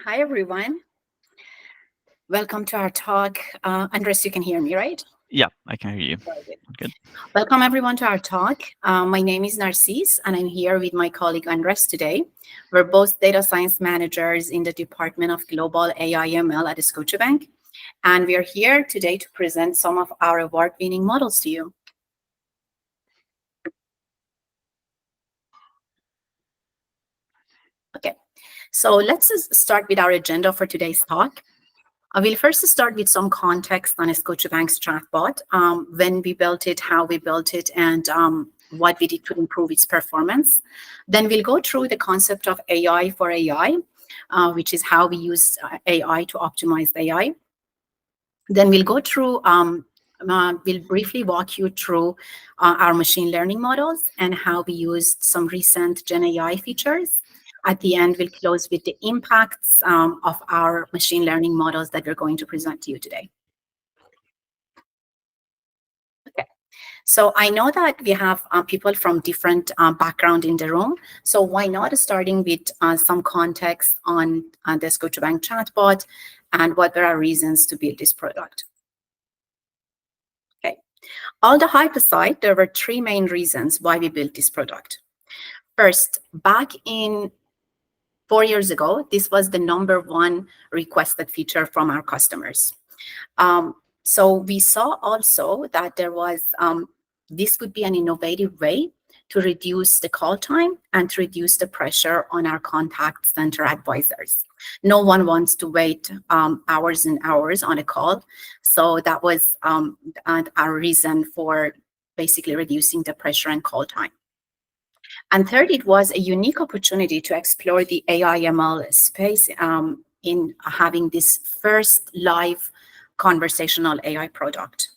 Hi, everyone. Welcome to our talk. Andres, you can hear me, right? Yeah, I can hear you. Very good. Good. Welcome, everyone, to our talk. My name is Narcisse, and I'm here with my colleague Andres today. We're both data science managers in the Department of Global AI/ML at Scotiabank, and we are here today to present some of our award-winning models to you. Okay, so let's start with our agenda for today's talk. I will first start with some context on Scotiabank's chatbot, when we built it, how we built it, and what we did to improve its performance. Then we'll go through the concept of AI for AI, which is how we use AI to optimize AI. Then we'll go through, we'll briefly walk you through our machine learning models and how we used some recent Gen AI features. At the end, we'll close with the impacts of our machine learning models that we're going to present to you today. Okay, so I know that we have people from different background in the room. So why not starting with some context on the Scotiabank chatbot and what were our reasons to build this product. Okay, all the hype aside, there were three main reasons why we built this product. First, back in 4 years ago, this was the #1 requested feature from our customers. So we saw also that there was, this would be an innovative way to reduce the call time and to reduce the pressure on our contact center advisors. No one wants to wait hours and hours on a call. So that was our reason for basically reducing the pressure and call time. And third, it was a unique opportunity to explore the AI/ML space in having this first live conversational AI product.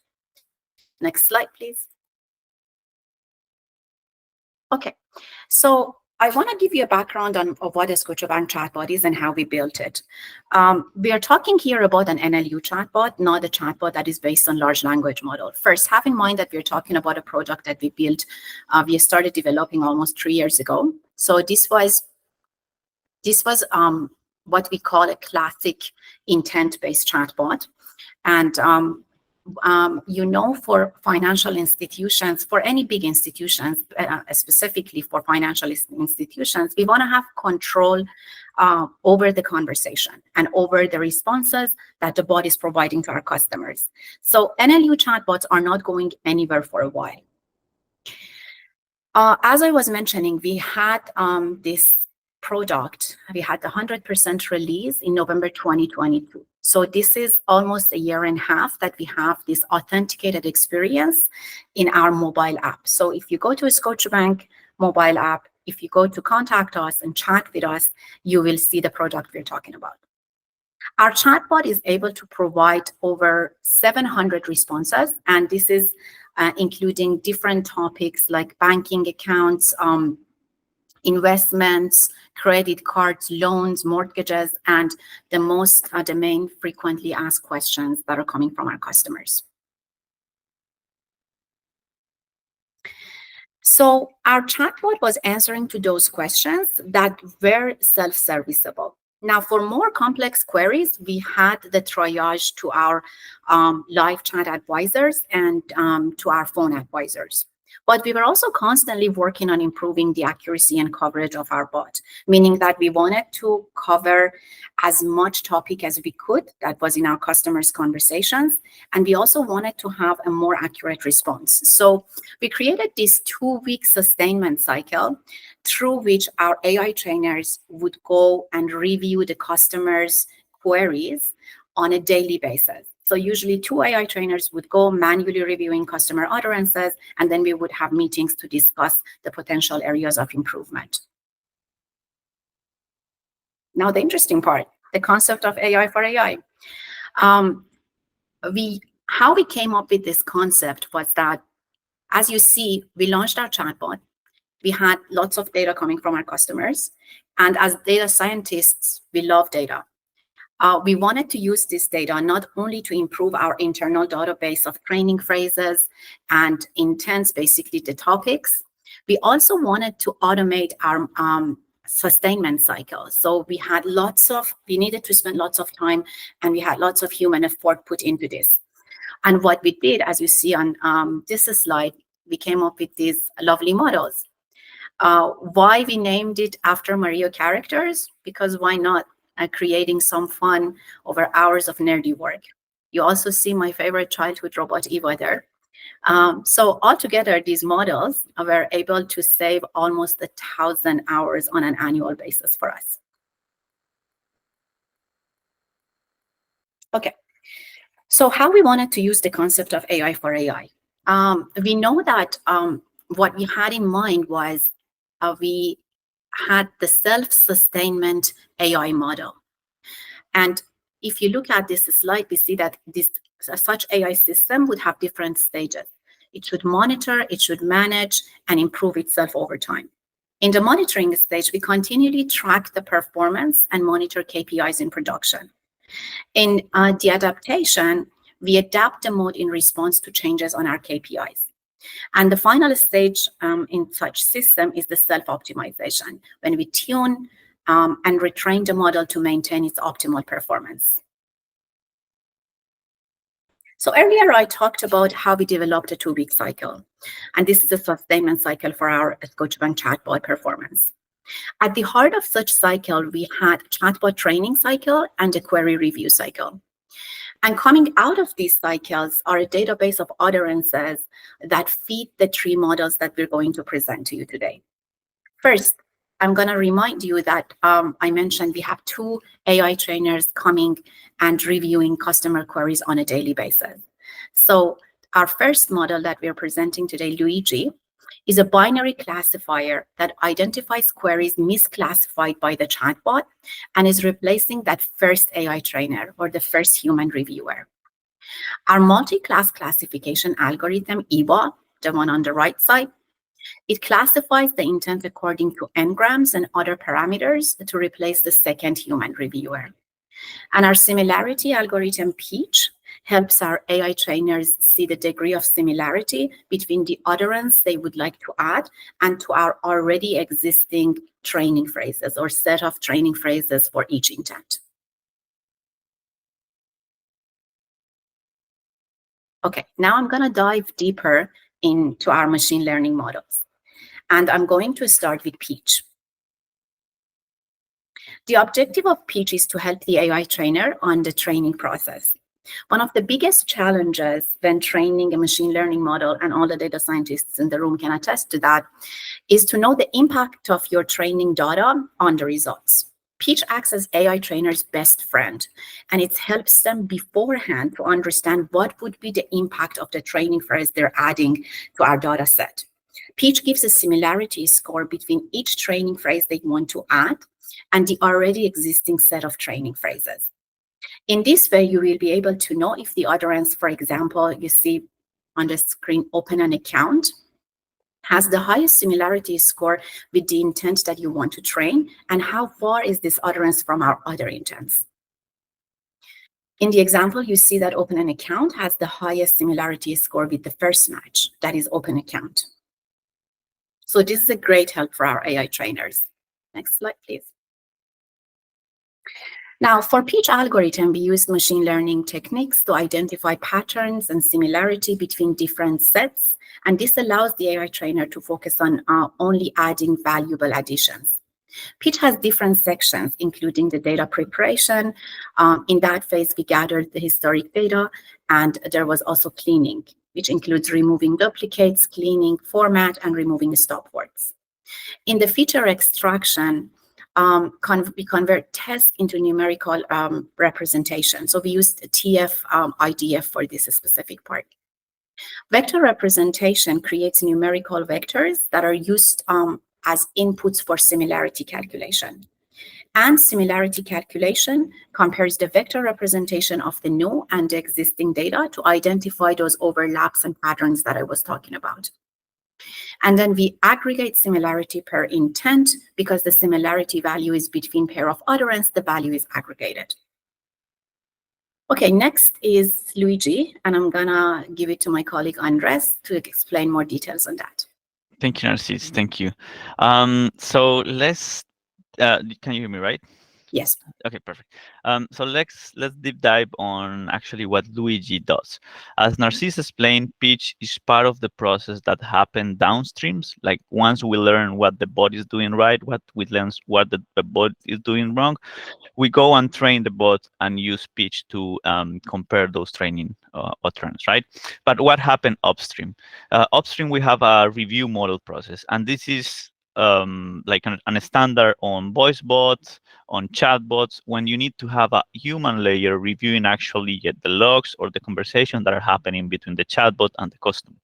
Next slide, please. Okay, so I want to give you a background of what a Scotiabank chatbot is and how we built it. We are talking here about an NLU chatbot, not a chatbot that is based on large language model. First, have in mind that we're talking about a product that we built, we started developing almost 3 years ago. So this was what we call a classic intent-based chatbot. And for financial institutions, for any big institutions, specifically for financial institutions, we want to have control over the conversation and over the responses that the bot is providing to our customers. So NLU chatbots are not going anywhere for a while. As I was mentioning, we had this product, we had the 100% release in November 2022. So this is almost a year and a half that we have this authenticated experience in our mobile app. So if you go to a Scotiabank mobile app, if you go to contact us and chat with us, you will see the product we're talking about. Our chatbot is able to provide over 700 responses, and this is including different topics like banking accounts, investments, credit cards, loans, mortgages, and the main frequently asked questions that are coming from our customers. So our chatbot was answering to those questions that were self-serviceable. Now, for more complex queries, we had the triage to our live chat advisors and to our phone advisors. But we were also constantly working on improving the accuracy and coverage of our bot, meaning that we wanted to cover as much topic as we could that was in our customers' conversations. And we also wanted to have a more accurate response. So we created this 2-week sustainment cycle through which our AI trainers would go and review the customers' queries on a daily basis. So usually 2 AI trainers would go manually reviewing customer utterances, and then we would have meetings to discuss the potential areas of improvement. Now, the interesting part, the concept of AI for AI. How we came up with this concept was that, as you see, we launched our chatbot. We had lots of data coming from our customers. And as data scientists, we love data. We wanted to use this data not only to improve our internal database of training phrases and intents, basically the topics. We also wanted to automate our sustainment cycle. So we needed to spend lots of time, and we had lots of human effort put into this. And what we did, as you see on this slide, we came up with these lovely models. Why we named it after Mario characters? Because why not? Creating some fun over hours of nerdy work. You also see my favorite childhood robot, Eva, there. So altogether, these models were able to save almost 1,000 hours on an annual basis for us. Okay, so how we wanted to use the concept of AI for AI. We know that what we had in mind was we had the self-sustainment AI model. And if you look at this slide, we see that such AI system would have different stages. It should monitor, it should manage, and improve itself over time. In the monitoring stage, we continually track the performance and monitor KPIs in production. In the adaptation, we adapt the mode in response to changes on our KPIs. And the final stage in such system is the self-optimization, when we tune and retrain the model to maintain its optimal performance. So earlier I talked about how we developed a 2-week cycle, and this is a sustainment cycle for our Scotiabank chatbot performance. At the heart of such cycle, we had chatbot training cycle and a query review cycle. And coming out of these cycles are a database of utterances that feed the 3 models that we're going to present to you today. First, I'm going to remind you that I mentioned we have 2 AI trainers coming and reviewing customer queries on a daily basis. So our first model that we're presenting today, Luigi, is a binary classifier that identifies queries misclassified by the chatbot and is replacing that first AI trainer or the first human reviewer. Our multi-class classification algorithm, EVA, the one on the right side, it classifies the intent according to n-grams and other parameters to replace the second human reviewer. And our similarity algorithm, Peach, helps our AI trainers see the degree of similarity between the utterance they would like to add and to our already existing training phrases or set of training phrases for each intent. Okay, now I'm going to dive deeper into our machine learning models. And I'm going to start with Peach. The objective of Peach is to help the AI trainer on the training process. One of the biggest challenges when training a machine learning model, and all the data scientists in the room can attest to that, is to know the impact of your training data on the results. Peach acts as AI trainers' best friend, and it helps them beforehand to understand what would be the impact of the training phrase they're adding to our data set. Peach gives a similarity score between each training phrase they want to add and the already existing set of training phrases. In this way, you will be able to know if the utterance, for example, you see on the screen, open an account, has the highest similarity score with the intent that you want to train, and how far is this utterance from our other intents. In the example, you see that open an account has the highest similarity score with the first match, that is open account. So this is a great help for our AI trainers. Next slide, please. Now, for Peach algorithm, we use machine learning techniques to identify patterns and similarity between different sets, and this allows the AI trainer to focus on only adding valuable additions. Peach has different sections, including the data preparation. In that phase, we gathered the historic data, and there was also cleaning, which includes removing duplicates, cleaning, format, and removing stop words. In the feature extraction, we convert text into numerical representation. So we used TF, IDF for this specific part. Vector representation creates numerical vectors that are used as inputs for similarity calculation. And similarity calculation compares the vector representation of the new and the existing data to identify those overlaps and patterns that I was talking about. And then we aggregate similarity per intent. Because the similarity value is between pair of utterance, the value is aggregated. Okay, next is Luigi, and I'm gonna give it to my colleague Andres to explain more details on that. Thank you, Narcisse. Thank you. So let's Can you hear me right? Yes. Okay, perfect. So let's deep dive on actually what Luigi does. As Narcisse explained, pitch is part of the process that happen downstreams. Like once we learn what the bot is doing right, what we learn what the bot is doing wrong, we go and train the bot and use pitch to compare those training utterance, right? But what happened upstream? Upstream, we have a review model process, and this is like an standard on voice bots, on chatbots, when you need to have a human layer reviewing actually the logs or the conversation that are happening between the chatbot and the customer.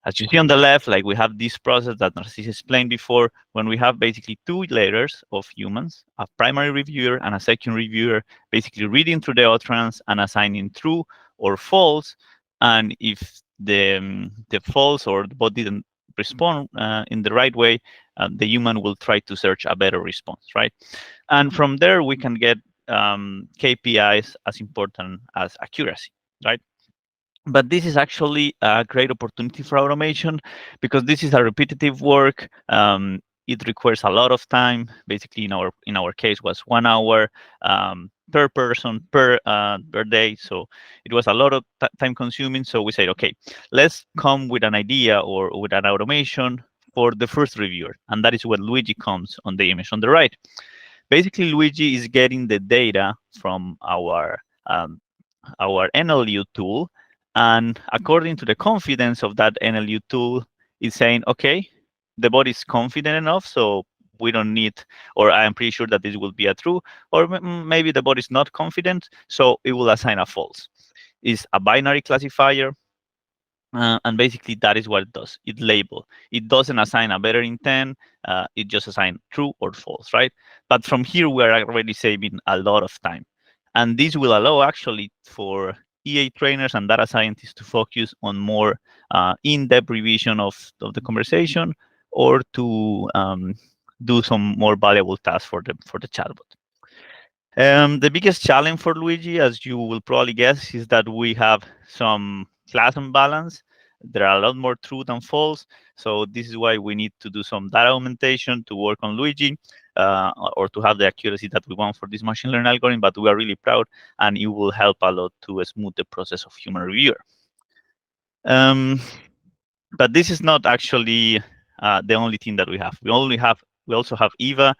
As you see on the left, like we have this process that Narcisse explained before, when we have basically two layers of humans, a primary reviewer and a second reviewer, basically reading through the utterance and assigning true or false. And if the false or the bot didn't respond in the right way, the human will try to search a better response, right? And from there, we can get KPIs as important as accuracy, right? But this is actually a great opportunity for automation because this is a repetitive work. It requires a lot of time. Basically, in our case, was 1 hour per person per day. So it was a lot of time consuming. So we said, okay, let's come with an idea or with an automation for the first reviewer, and that is what Luigi comes on the image on the right. Basically, Luigi is getting the data from our NLU tool. And according to the confidence of that NLU tool, it's saying, okay, the bot is confident enough, so we don't need, or I am pretty sure that this will be a true, or maybe the bot is not confident, so it will assign a false. It's a binary classifier, and basically that is what it does. It label. It doesn't assign a better intent. It just assign true or false, right? But from here, we are already saving a lot of time. And this will allow actually for EA trainers and data scientists to focus on more in-depth revision of the conversation, or to do some more valuable tasks for the chatbot. The biggest challenge for Luigi, as you will probably guess, is that we have some class imbalance. There are a lot more true than false. So this is why we need to do some data augmentation to work on Luigi, or to have the accuracy that we want for this machine learning algorithm. But we are really proud, and it will help a lot to smooth the process of human reviewer. But this is not actually the only thing that we have. We also have Eva,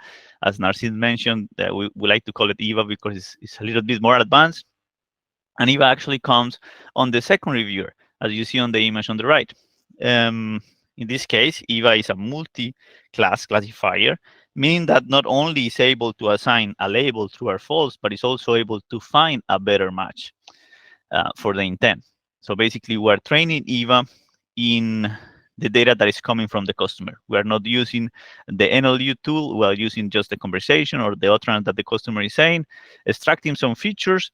as Narcisse mentioned. We like to call it Eva because it's a little bit more advanced. And Eva actually comes on the second reviewer, as you see on the image on the right. In this case, Eva is a multi-class classifier, meaning that not only is able to assign a label true or false, but is also able to find a better match for the intent. So basically, we're training Eva in the data that is coming from the customer. We are not using the NLU tool. We are using just the conversation or the utterance that the customer is saying, extracting some features,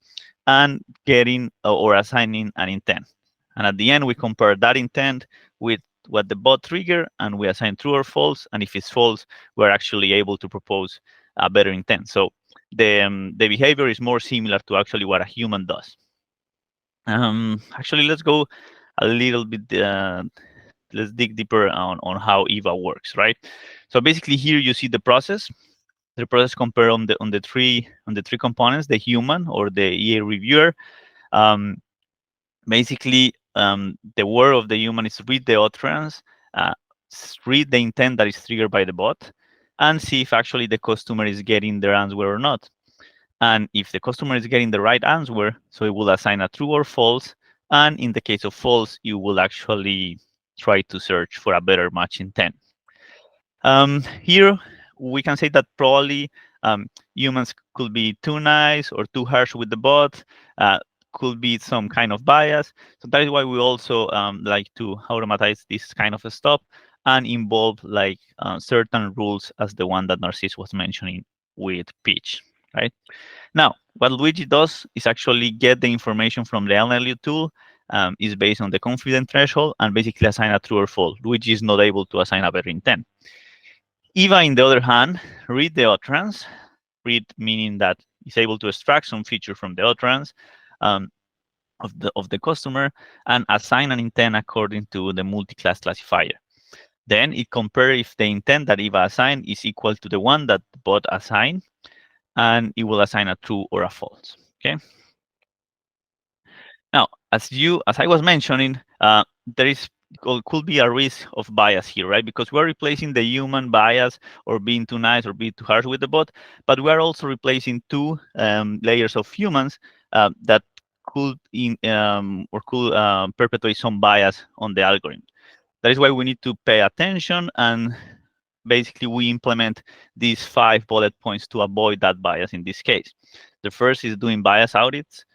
and getting or assigning an intent. And at the end, we compare that intent with what the bot trigger, and we assign true or false. And if it's false, we're actually able to propose a better intent. So the behavior is more similar to actually what a human does. Actually, let's go a little bit. Let's dig deeper on how Eva works, right? So basically, here you see the process. The process compared on the three components: the human or the EA reviewer. Um, Basically, the work of the human is read the utterance, read the intent that is triggered by the bot, and see if actually the customer is getting their answer or not. And if the customer is getting the right answer, so it will assign a true or false. And in the case of false, you will actually try to search for a better match intent. Here, we can say that probably humans could be too nice or too harsh with the bot, could be some kind of bias. So that is why we also like to automatize this kind of stuff and involve like certain rules, as the one that Narcisse was mentioning with pitch, right? Now, what Luigi does is actually get the information from the NLU tool, is based on the confidence threshold, and basically assign a true or false. Luigi is not able to assign a better intent. Eva, on the other hand, read the utterance. Read meaning that is able to extract some feature from the utterance um, of the customer, and assign an intent according to the multi-class classifier. Then it compares if the intent that Eva assigned is equal to the one that the bot assigned, and it will assign a true or a false. Okay. Now, as I was mentioning, there is could be a risk of bias here, right? Because we're replacing the human bias or being too nice or being too harsh with the bot, but we are also replacing two layers of humans that could perpetuate some bias on the algorithm. That is why we need to pay attention, and basically we implement these 5 bullet points to avoid that bias in this case. The first is doing bias audits.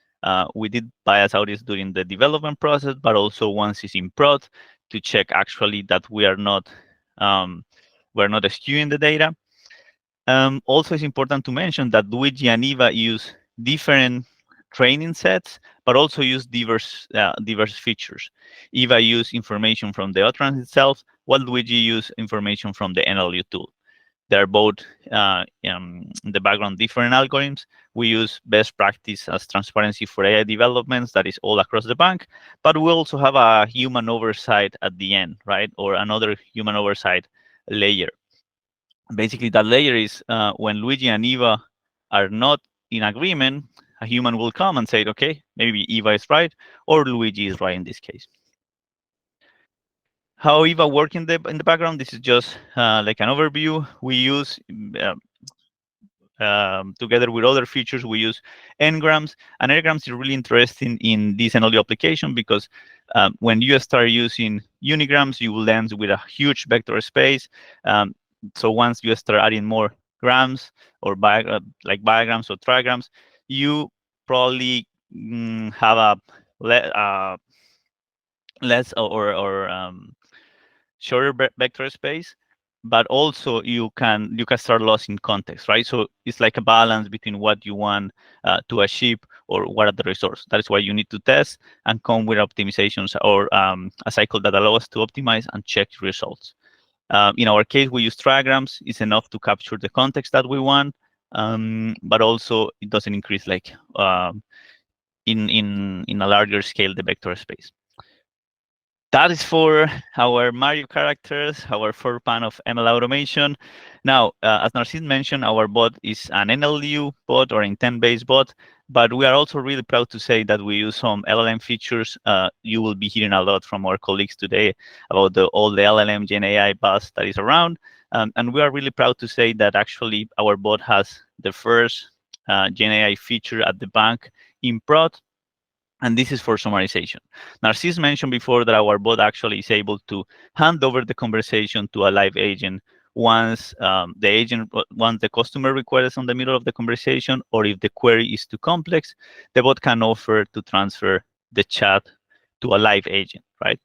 We did bias audits during the development process, but also once it's in prod to check actually that we're not skewing the data. Also, it's important to mention that Luigi and Eva use different training sets, but also use diverse features. Eva use information from the utterance itself, while Luigi use information from the NLU tool. They're both in the background different algorithms. We use best practice as transparency for AI developments that is all across the bank, but we also have a human oversight at the end, right? Or another human oversight layer. Basically, that layer is when Luigi and Eva are not in agreement, a human will come and say, okay, maybe Eva is right or Luigi is right in this case. How Eva works in the background, this is just like an overview. We use together with other features, we use n-grams, and n-grams is really interesting in this NLU application because when you start using unigrams, you will end with a huge vector space. So once you start adding more grams or like biograms or trigrams, you probably have a less or shorter vector space, but also you can start losing context, right? So it's like a balance between what you want to achieve or what are the results. That is why you need to test and come with optimizations or a cycle that allows us to optimize and check results. In our case, we use trigrams. It's enough to capture the context that we want, but also it doesn't increase like in a larger scale the vector space. That is for our Mario characters, our fourth pan of ML automation. Now, as Narcisse mentioned, our bot is an NLU bot or intent-based bot, but we are also really proud to say that we use some LLM features. You will be hearing a lot from our colleagues today about all the LLM Gen AI buzz that is around. And we are really proud to say that actually our bot has the first Gen AI feature at the bank in prod. And this is for summarization. Narcisse mentioned before that our bot actually is able to hand over the conversation to a live agent once the customer requests on the middle of the conversation, or if the query is too complex, the bot can offer to transfer the chat to a live agent, right?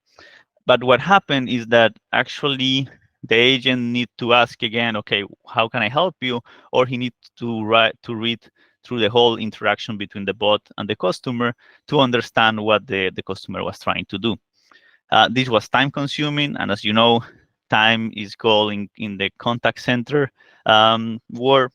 But what happened is that actually the agent need to ask again, okay, how can I help you? Or he needs to read through the whole interaction between the bot and the customer to understand what the customer was trying to do. This was time consuming, and as you know, time is goal in the contact center world.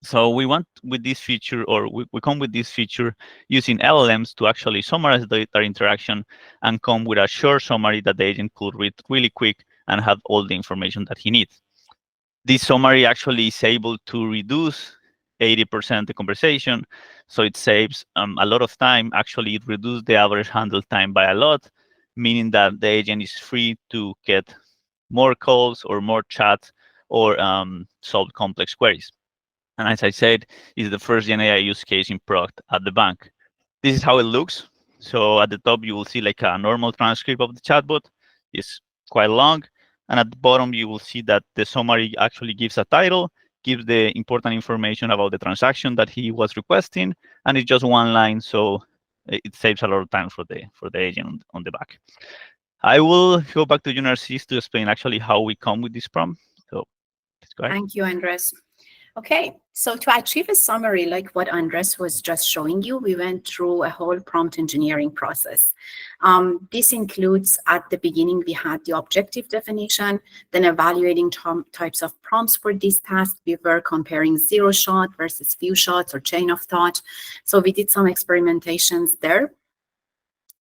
So we want with this feature, or we come with this feature using LLMs to actually summarize the interaction and come with a short summary that the agent could read really quick and have all the information that he needs. This summary actually is able to reduce 80% the conversation, so it saves a lot of time. Actually, it reduces the average handle time by a lot, meaning that the agent is free to get more calls or more chats or solve complex queries. And as I said, is the first Gen AI use case in product at the bank. This is how it looks. So at the top, you will see like a normal transcript of the chatbot. It's quite long. And at the bottom, you will see that the summary actually gives a title, gives the important information about the transaction that he was requesting, and it's just one line. So it saves a lot of time for the agent on the back. I will go back to you, Narcisse, to explain actually how we come with this prompt. So let's go ahead. Thank you, Andres. Okay, so to achieve a summary like what Andres was just showing you, we went through a whole prompt engineering process. This includes at the beginning, we had the objective definition, then evaluating types of prompts for this task. We were comparing zero shot versus few shots or chain of thought. So we did some experimentations there.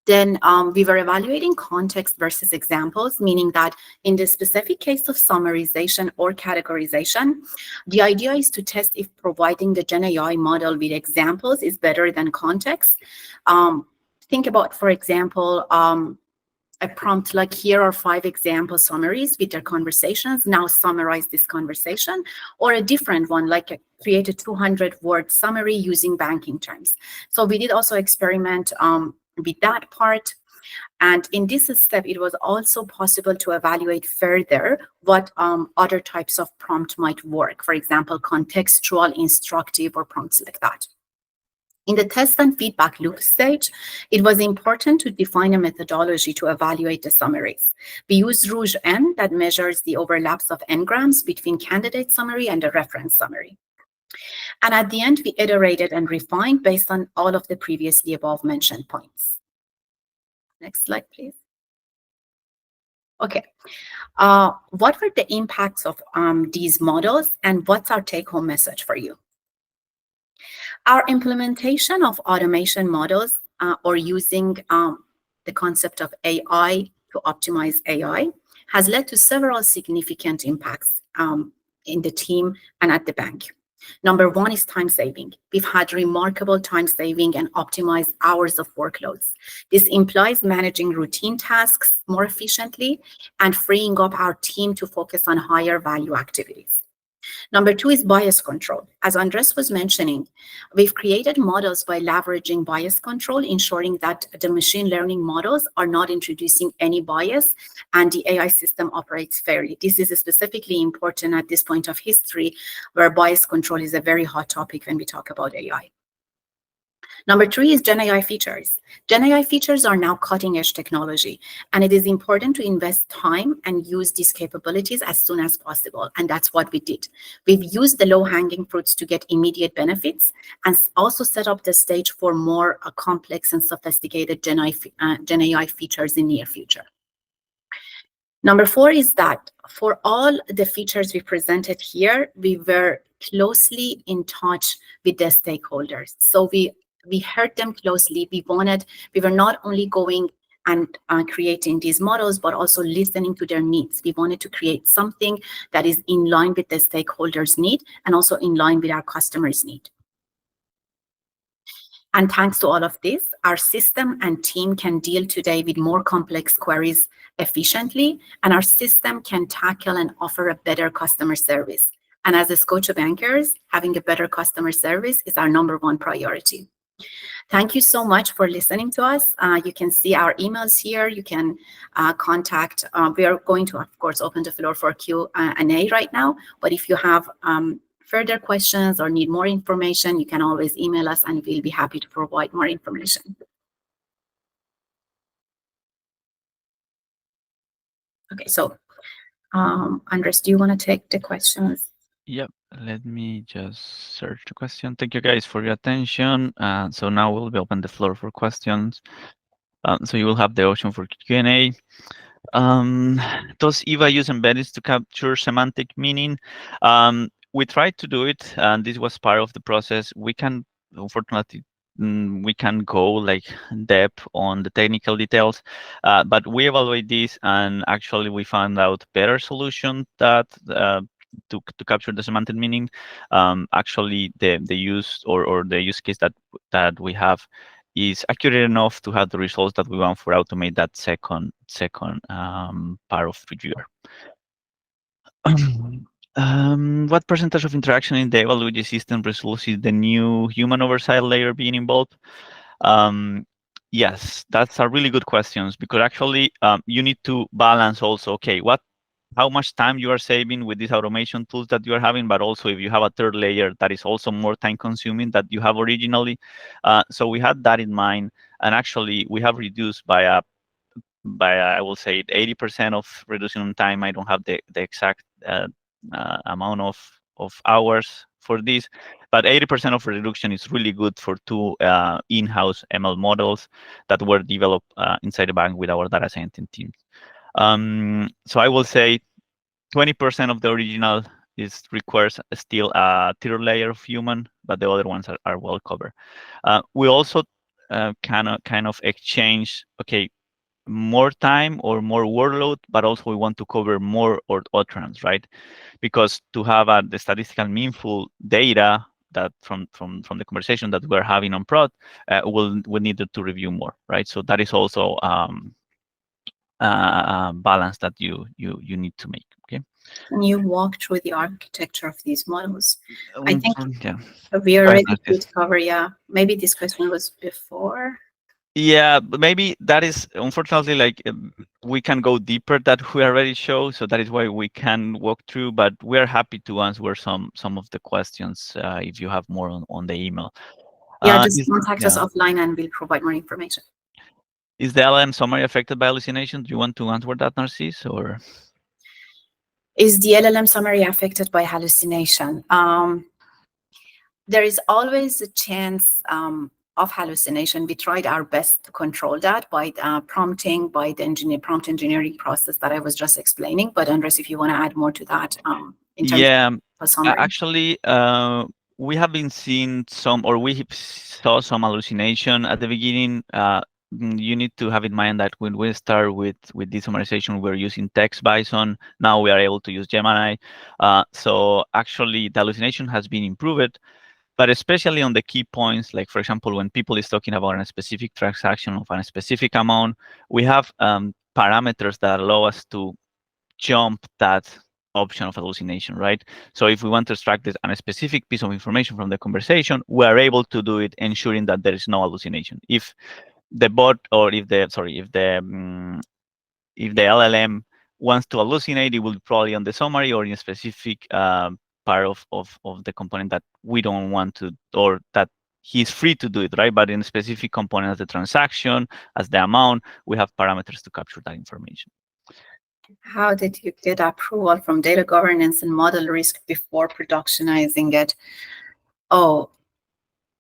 Then we were evaluating context versus examples, meaning that in the specific case of summarization or categorization, the idea is to test if providing the Gen AI model with examples is better than context. Think about, for example, a prompt like, here are 5 example summaries with their conversations. Now summarize this conversation. Or a different one, like create a 200-word summary using banking terms. So we did also experiment with that part. And in this step, it was also possible to evaluate further what other types of prompt might work. For example, contextual, instructive, or prompts like that. In the test and feedback loop stage, it was important to define a methodology to evaluate the summaries. We used Rouge N that measures the overlaps of n-grams between candidate summary and the reference summary. And at the end, we iterated and refined based on all of the previously above mentioned points. Next slide, please. Okay. What were the impacts of these models, and what's our take-home message for you? Our implementation of automation models or using the concept of AI to optimize AI has led to several significant impacts in the team and at the bank. Number one is time saving. We've had remarkable time saving and optimized hours of workloads. This implies managing routine tasks more efficiently and freeing up our team to focus on higher value activities. Number two is bias control. As Andres was mentioning, we've created models by leveraging bias control, ensuring that the machine learning models are not introducing any bias and the AI system operates fairly. This is specifically important at this point of history where bias control is a very hot topic when we talk about AI. Number three is Gen AI features. Gen AI features are now cutting-edge technology, and it is important to invest time and use these capabilities as soon as possible, and that's what we did. We've used the low-hanging fruits to get immediate benefits and also set up the stage for more complex and sophisticated Gen AI features in near future. Number four is that for all the features we presented here, we were closely in touch with the stakeholders. So we heard them closely. We were not only going and creating these models, but also listening to their needs. We wanted to create something that is in line with the stakeholders' need and also in line with our customers' need. And thanks to all of this, our system and team can deal today with more complex queries efficiently, and our system can tackle and offer a better customer service. And as a Scotiabankers, having a better customer service is our #1 priority. Thank you so much for listening to us. You can see our emails here. You can contact. We are going to, of course, open the floor for Q&A right now. But if you have further questions or need more information, you can always email us, and we'll be happy to provide more information. Okay, so Andres, do you want to take the questions? Yep, let me just search the question. Thank you guys for your attention. So now we'll be open the floor for questions. So you will have the option for Q&A. Does Eva use embeddings to capture semantic meaning? We tried to do it, and this was part of the process. We can, unfortunately, we can go like depth on the technical details, but we evaluate this, and actually we found out better solution that to capture the semantic meaning. Actually, the use or the use case that we have is accurate enough to have the results that we want for automate that second part of reviewer. What percentage of interaction in the evaluation system results in the new human oversight layer being involved? Yes, that's a really good question, because actually you need to balance also, okay, how much time you are saving with these automation tools that you are having, but also if you have a third layer that is also more time consuming that you have originally. So we had that in mind, and actually we have reduced by I will say 80% of reduction in time. I don't have the exact amount of hours for this, but 80% of reduction is really good for 2 in-house ML models that were developed inside the bank with our data science team. So I will say 20% of the original requires still a third layer of human, but the other ones are well covered. We also kind of exchange, okay, more time or more workload, but also we want to cover more or utterance, right? Because to have the statistical meaningful data that from the conversation that we're having on prod, we'll need to review more, right? So that is also balance that you need to make. Okay. Can you walk through the architecture of these models? I think Yeah. we Go ahead, already Narcisse. did cover, yeah. Maybe this question was before. Yeah, but maybe that is unfortunately like we can go deeper that we already show, so that is why we can walk through. But we are happy to answer some of the questions if you have more on the email. Yeah, just Is contact us yeah, offline and we'll provide more information. is the LM summary affected by hallucination? Do you want to answer that, Narcisse, or? Is the LLM summary affected by hallucination? There is always a chance of hallucination. We tried our best to control that by prompting, by the prompt engineering process that I was just explaining. But Andres, if you want to add more to that in terms Yeah, of a summary. actually, we have been seeing some, or we saw some hallucination at the beginning. You need to have in mind that when we start with this summarization, we're using text Bison. Now we are able to use Gemini. So actually, the hallucination has been improved, but especially on the key points, like for example, when people is talking about a specific transaction of a specific amount, we have parameters that allow us to jump that option of hallucination, right? So if we want to extract this a specific piece of information from the conversation, we are able to do it, ensuring that there is no hallucination. If the bot or if the LLM wants to hallucinate, it will probably on the summary or in a specific part of the component that we don't want to, or that he's free to do it, right? But in a specific component as the transaction, as the amount, we have parameters to capture that information. How did you get approval from data governance and model risk before productionizing it? Oh,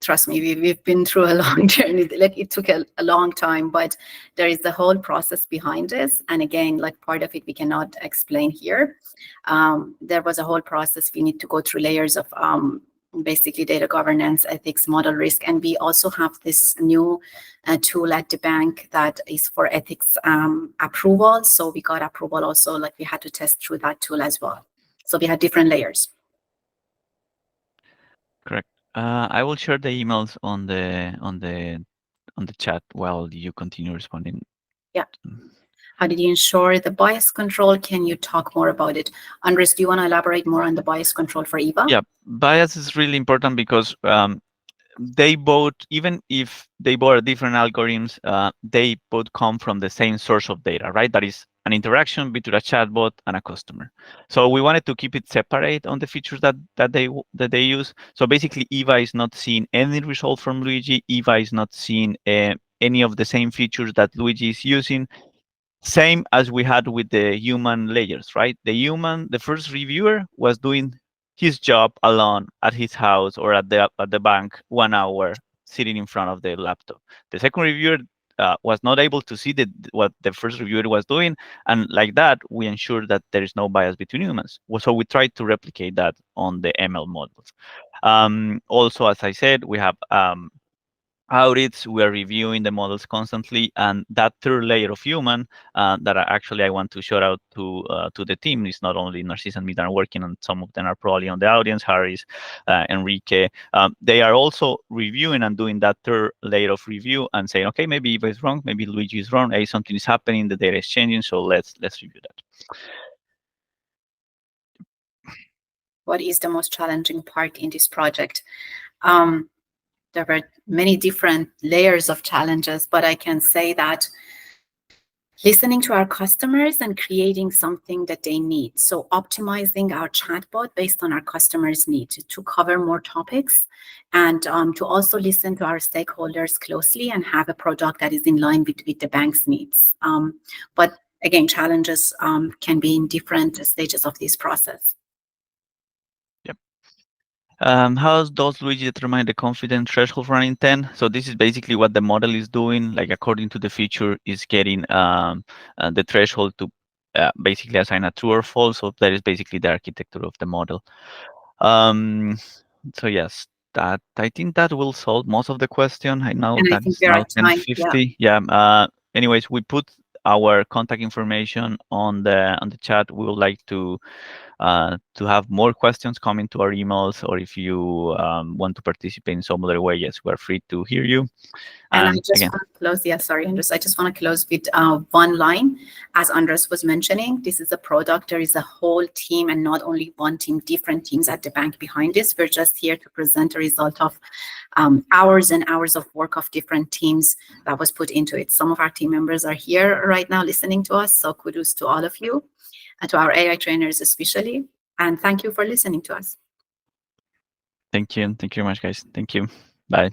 trust me, we've been through a long journey. Like it took a long time, but there is the whole process behind this. And again, like part of it we cannot explain here. There was a whole process. We need to go through layers of basically data governance, ethics, model risk. And we also have this new tool at the bank that is for ethics approval. So we got approval also, like we had to test through that tool as well. So we had different layers. Correct. I will share the emails on the chat while you continue responding. Yeah. How did you ensure the bias control? Can you talk more about it? Andres, do you want to elaborate more on the bias control for EVA? Yeah, bias is really important because they both, even if they both are different algorithms, they both come from the same source of data, right? That is an interaction between a chatbot and a customer. So we wanted to keep it separate on the features that they use. So basically, Eva is not seeing any result from Luigi. Eva is not seeing any of the same features that Luigi is using. Same as we had with the human layers, right? The first reviewer was doing his job alone at his house or at the bank 1 hour sitting in front of the laptop. The second reviewer was not able to see what the first reviewer was doing, and like that, we ensure that there is no bias between humans. So we tried to replicate that on the ML models. Also, as I said, we have audits. We are reviewing the models constantly, and that third layer of human that I want to shout out to the team. Is not only Narcisse and me that are working on. Some of them are probably on the audience. Harris, Enrique. They are also reviewing and doing that third layer of review and saying, okay, maybe Eva is wrong, maybe Luigi is wrong. Hey, something is happening. The data is changing, so let's review that. What is the most challenging part in this project? There were many different layers of challenges, but I can say that listening to our customers and creating something that they need. So optimizing our chatbot based on our customers' need to cover more topics and to also listen to our stakeholders closely and have a product that is in line with the bank's needs. But again, challenges can be in different stages of this process. How does Luigi determine the confidence threshold for an intent? So this is basically what the model is doing. Like according to the feature, is getting the threshold to basically assign a true or false. So that is basically the architecture of the model. So yes, that I think that will solve most of the question. I know And I that think it's we're now at time. Yeah. 10:50. Yeah. Anyways, we put our contact information on the chat. We would like to have more questions coming to our emails, or if you want to participate in some other way, yes, we're free to hear you. And I And just again, want to close. Yeah, sorry, Andres. I just want to close with one line. As Andres was mentioning, this is a product. There is a whole team, and not only one team, different teams at the bank behind this. We're just here to present a result of hours and hours of work of different teams that was put into it. Some of our team members are here right now listening to us. So kudos to all of you, and to our AI trainers especially. And thank you for listening to us. thank you very much, guys. Thank you. Bye.